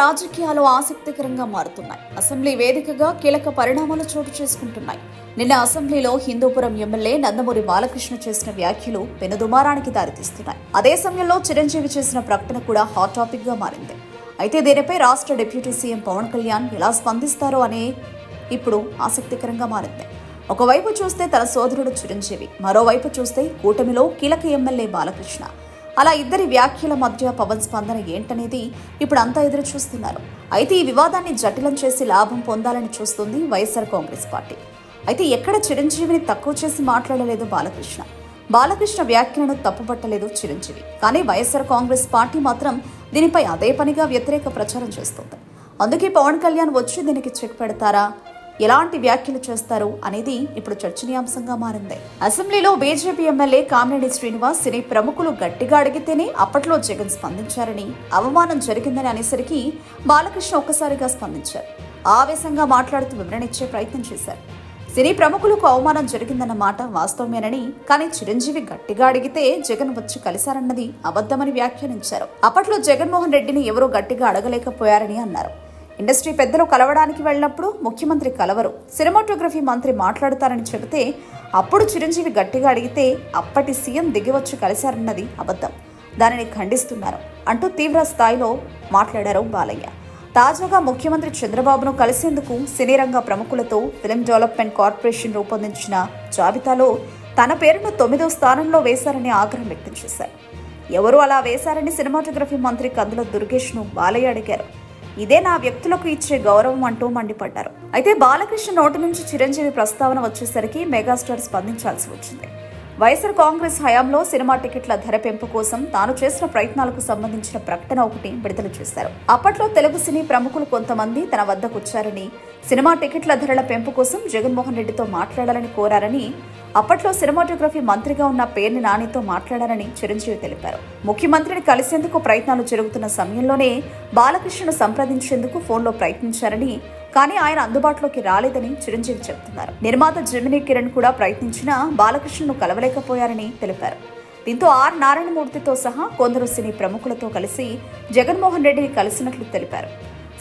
రాజకీయాలు ఆసక్తికరంగా మారుతున్నాయి. అసెంబ్లీ వేదికగా కీలక పరిణామాలు చోటు చేసుకుంటున్నాయి. నిన్న అసెంబ్లీలో హిందూపురం ఎమ్మెల్యే నందమూరి బాలకృష్ణ చేసిన వ్యాఖ్యలు పెనుదుమారానికి దారితీస్తున్నాయి. అదే సమయంలో చిరంజీవి చేసిన ప్రకటన కూడా హాట్ టాపిక్ గా మారింది. అయితే దీనిపై రాష్ట్ర డిప్యూటీ సీఎం పవన్ కళ్యాణ్ ఎలా స్పందిస్తారో అనే ఇప్పుడు ఆసక్తికరంగా మారింది. ఒకవైపు చూస్తే తన సోదరుడు చిరంజీవి, మరోవైపు చూస్తే కూటమిలో కీలక ఎమ్మెల్యే బాలకృష్ణ. అలా ఇద్దరి వ్యాఖ్యల మధ్య పవన్ స్పందన ఏంటనేది ఇప్పుడు అంతా ఎదురు చూస్తున్నారు. అయితే ఈ వివాదాన్ని జటిలం చేసి లాభం పొందాలని చూస్తుంది వైఎస్ఆర్ కాంగ్రెస్ పార్టీ. అయితే ఎక్కడ చిరంజీవిని తక్కువ చేసి మాట్లాడలేదు బాలకృష్ణ. బాలకృష్ణ వ్యాఖ్యలను తప్పుపట్టలేదు చిరంజీవి. కానీ వైఎస్ఆర్ కాంగ్రెస్ పార్టీ మాత్రం దీనిపై అదే పనిగా వ్యతిరేక ప్రచారం చేస్తోంది. అందుకే పవన్ కళ్యాణ్ వచ్చి దీనికి చెక్ పెడతారా, ఎలాంటి వ్యాఖ్యలు చేస్తారు అనేది ఇప్పుడు చర్చనీయాంశంగా మారింది. అసెంబ్లీలో బీజేపీ ఎమ్మెల్యే కామినేని శ్రీనివాస్ సినీ ప్రముఖులు గట్టిగా అడిగితేనే అప్పట్లో జగన్ స్పందించారని, అవమానం జరిగిందని అనేసరికి బాలకృష్ణ ఒక్కసారిగా స్పందించారు. ఆవేశంగా మాట్లాడుతూ వివరణ ఇచ్చే ప్రయత్నం చేశారు. సినీ ప్రముఖులకు అవమానం జరిగిందన్న మాట వాస్తవమేనని, కానీ చిరంజీవి గట్టిగా అడిగితే జగన్ వచ్చి కలిశారన్నది అబద్ధమని వ్యాఖ్యానించారు. అప్పట్లో జగన్మోహన్ రెడ్డిని ఎవరూ గట్టిగా అడగలేకపోయారని అన్నారు. ఇండస్ట్రీ పెద్దలు కలవడానికి వెళ్ళినప్పుడు ముఖ్యమంత్రి కలవరు, సినిమాటోగ్రఫీ మంత్రి మాట్లాడుతారని చెబితే అప్పుడు చిరంజీవి గట్టిగా అడిగితే అప్పటి సీఎం దిగివచ్చి కలిశారన్నది అబద్ధం, దానిని ఖండిస్తున్నారు అంటూ తీవ్ర స్థాయిలో మాట్లాడారు బాలయ్య. తాజాగా ముఖ్యమంత్రి చంద్రబాబును కలిసేందుకు సినీ రంగ ప్రముఖులతో ఫిల్మ్ డెవలప్మెంట్ కార్పొరేషన్ రూపొందించిన జాబితాలో తన పేరును 9వ స్థానంలో వేశారని ఆగ్రహం వ్యక్తం చేశారు. ఎవరు అలా వేశారని సినిమాటోగ్రఫీ మంత్రి కందుల దుర్గేష్ ను బాలయ్య అడిగారు. ఇదే నా వ్యక్తులకు ఇచ్చే గౌరవం అంటూ మండిపడ్డారు. అయితే బాలకృష్ణ నోటి నుంచి చిరంజీవి ప్రస్తావన వచ్చేసరికి మెగాస్టార్ స్పందించాల్సి వచ్చింది. వైఎస్ఆర్ కాంగ్రెస్ హయాంలో సినిమా టికెట్ల ధర పెంపు కోసం తాను చేసిన ప్రయత్నాలకు సంబంధించిన ప్రకటన ఒకటి విడుదల చేశారు. అప్పట్లో తెలుగు సినీ ప్రముఖులు కొంతమంది తన వద్దకు వచ్చారని, సినిమా టికెట్ల ధరల పెంపు కోసం జగన్మోహన్ రెడ్డితో మాట్లాడాలని కోరారని, అప్పట్లో సినిమాటోగ్రఫీ మంత్రిగా ఉన్న పేర్ని నానితో మాట్లాడారని చిరంజీవి తెలిపారు. ముఖ్యమంత్రిని కలిసేందుకు ప్రయత్నాలు జరుగుతున్న సమయంలోనే బాలకృష్ణను సంప్రదించేందుకు ఫోన్లో ప్రయత్నించారని, కానీ ఆయన అందుబాటులోకి రాలేదని చిరంజీవి చెబుతున్నారు. నిర్మాత జెమినీ కిరణ్ కూడా ప్రయత్నించినా బాలకృష్ణను కలవలేకపోయారని తెలిపారు. దీంతో ఆర్ నారాయణమూర్తితో సహా కొందరు సినీ ప్రముఖులతో కలిసి జగన్మోహన్ రెడ్డిని కలిసినట్లు తెలిపారు.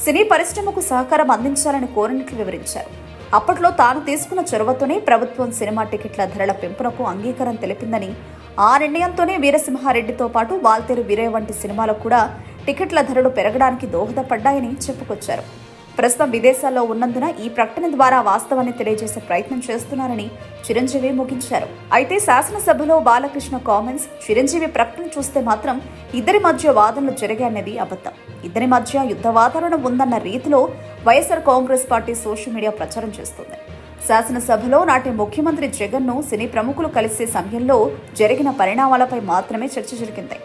సినీ పరిశ్రమకు సహకారం అందించాలని కోరినట్లు వివరించారు. అప్పట్లో తాను తీసుకున్న చొరవతోనే ప్రభుత్వం సినిమా టికెట్ల ధరల పెంపునకు అంగీకారం తెలిపిందని, ఆ నిర్ణయంతోనే వీరసింహారెడ్డితో పాటు వాల్తేరు వీరయ్య వంటి సినిమాలకు కూడా టికెట్ల ధరలు పెరగడానికి దోహదపడ్డాయని చెప్పుకొచ్చారు. ప్రస్తుతం విదేశాల్లో ఉన్నందున ఈ ప్రకటన ద్వారా వాస్తవాన్ని తెలియజేసే ప్రయత్నం చేస్తున్నారని చిరంజీవి ముగించారు. అయితే శాసనసభలో బాలకృష్ణ కామెంట్స్, చిరంజీవి ప్రకటన చూస్తే మాత్రం ఇద్దరి మధ్య వాదనలు జరిగాయన్నది అబద్ధం. ఇద్దరి మధ్య యుద్ధ వాతావరణం ఉందన్న రీతిలో YSR Congress party social media ప్రచారం చేస్తుంది. శాసనసభలో నాటి ముఖ్యమంత్రి జగన్ ను సినీ ప్రముఖులు కలిసే సమయంలో జరిగిన పరిణామాలపై మాత్రమే చర్చ జరిగింది.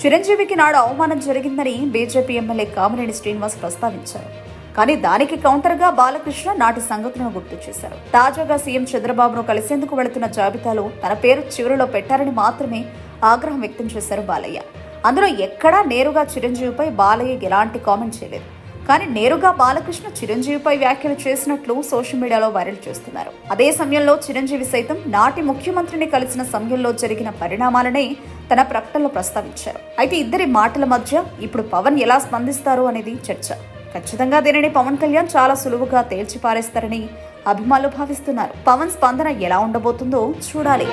చిరంజీవికి నాడు అవమానం జరిగిందని బీజేపీ ఎమ్మెల్యే కామినేని శ్రీనివాస్ ప్రస్తావించారు. కానీ దానికి కౌంటర్గా బాలకృష్ణ నాటి సంగతులను గుర్తు చేశారు. తాజాగా సీఎం చంద్రబాబును కలిసేందుకు వెళుతున్న జాబితాలో తన పేరు చివరిలో పెట్టారని మాత్రమే ఆగ్రహం వ్యక్తం చేశారు బాలయ్య. అందులో ఎక్కడా నేరుగా చిరంజీవిపై బాలయ్య ఎలాంటి కామెంట్ చేయలేదు. కానీ నేరుగా బాలకృష్ణ చిరంజీవిపై వ్యాఖ్యలు చేసినట్లు సోషల్ మీడియాలో వైరల్ చేస్తున్నారు. అదే సమయంలో చిరంజీవి సైతం నాటి ముఖ్యమంత్రిని కలిసిన సమయంలో జరిగిన పరిణామాలనే తన ప్రకటనలో ప్రస్తావించారు. అయితే ఇద్దరి మాటల మధ్య ఇప్పుడు పవన్ ఎలా స్పందిస్తారు అనేది చర్చ. ఖచ్చితంగా దీనిని పవన్ కళ్యాణ్ చాలా సులువుగా తేల్చిపారేస్తారని అభిమానులు భావిస్తున్నారు. పవన్ స్పందన ఎలా ఉండబోతుందో చూడాలి.